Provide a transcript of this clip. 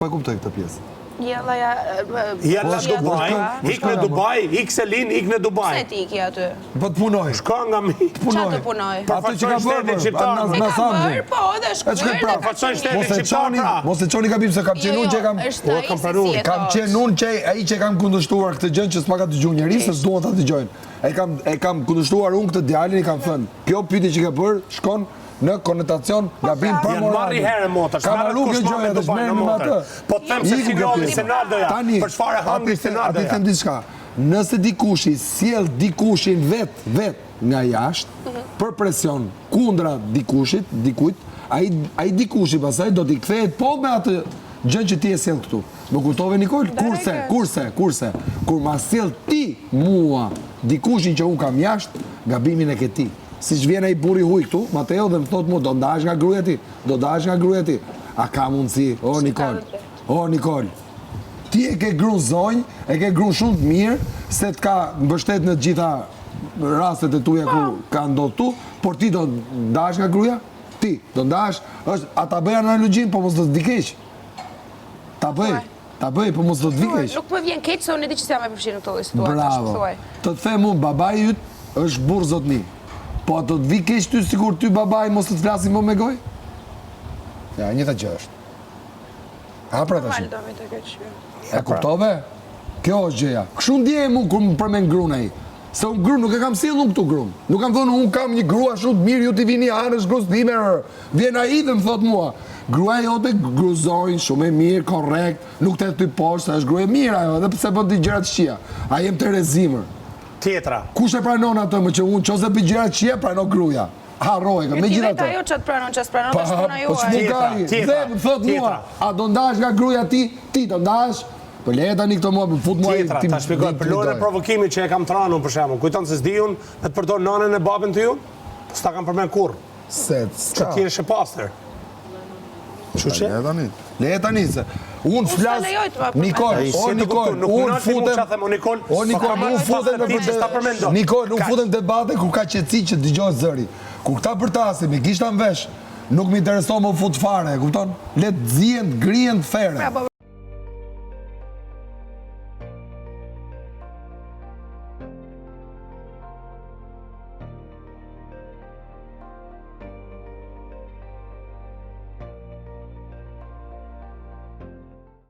Pa kuptoj këtë pjesë. Jella Dubai, ik në Dubai, ik Selin, ik në Dubai. Pse ti iki aty? Po të punoj. Shko nga mi. Qa të punoj? Atë që ka bërë, E ka bërë, po, edhe shkruaj. Facojnë shtetin shqiptar pra. Mos e qoni gabim se kam qenë unë që kam... është ai se si e Kam qenë unë që ai që kam kundërshtuar këtë gjë që s'ma ka dëgjuar njerëz, se s'duan ta dëgjojnë. E kam kundërshtuar unë këtë djalin, i kam thënë, kjo pyetje që ke bërë shkon në konotacion gabim për Janë marri herë motash, marrë kushma me Dubai në motër. Po të them se finali Senardoja, për çfarë hangri Senardoja. Ati them diçka, nëse dikushi sjell dikushin vet nga jashtë, për presion kundra dikujt, ai dikushi pastaj do t'i kthehet po me atë gjën që ti e sjell këtu. Më kuptove Nikol? Kurse, kur ma sjell ti mua dikushin që un kam jashtë, gabimin e ke ti. Si që vjen e i buri huj këtu, Mateo dhe më thot mu, do ndash nga gruja ti. A ka mundësi, o Nikol, ti e ke gru zonjë, e ke gru shumë të mirë, se të ka mbështet në gjitha rastet e tuja ku ka ndodhë tu, por ti do ndash nga gruja? Ti, do ndash, a ta bëj analogjin, po mos do të vikesh. Ta bëj, po mos do të vikesh. Nuk më vjen keq se unë e di që s'jam e përfshirë në këtë situatë. Bravo, të them unë, babai yt është burr zotni. Po ato të vi keq ty sikur ty babaj mos të flasim më me goj? Ja, njëta gjë është. Ha pra tash. E kuptove? Kjo është gjëja. Kështu ndjehem unë kur më përmend gruan ai. Se unë gruan nuk e kam sjellur këtu gruan. Nuk kam thënë unë kam një grua shumë të mirë, ju t'i vini anësh gruas time. Vjen ai dhe më thot mua, gruaja jote gruzojnë, shumë e mirë, korrekt, nuk të ty poshtë, është grua e mirë ajo, edhe pse bën ti gjëra të këqija. Ai jem Terezimër. Tjetra. Kush e pranon atë më që unë qose për gjëra të këqija pranon gruaja. Harroj, me gjithë ato. Ajo çat pranon, ças pranon, është puna Po juaj. dhe më thot mua, a do ndash nga gruaja ti do ndash? Po leje tani këto mua, fut mua Tjetra, ta shpjegoj, për lojën e provokimit që e kam tranon për shembull, kujton se s'di unë me të përdor nënën e babën të ju? S'ta kam përmend kurrë. Që ti je pastër. Leje tani se unë flas Nikol, unë futem debate ku ka qetësi që dëgjohet zëri. Ku këta përtasim, i kishta në vesh, nuk më intereson më fut fare, kupton? Le të zihen, grihen fere.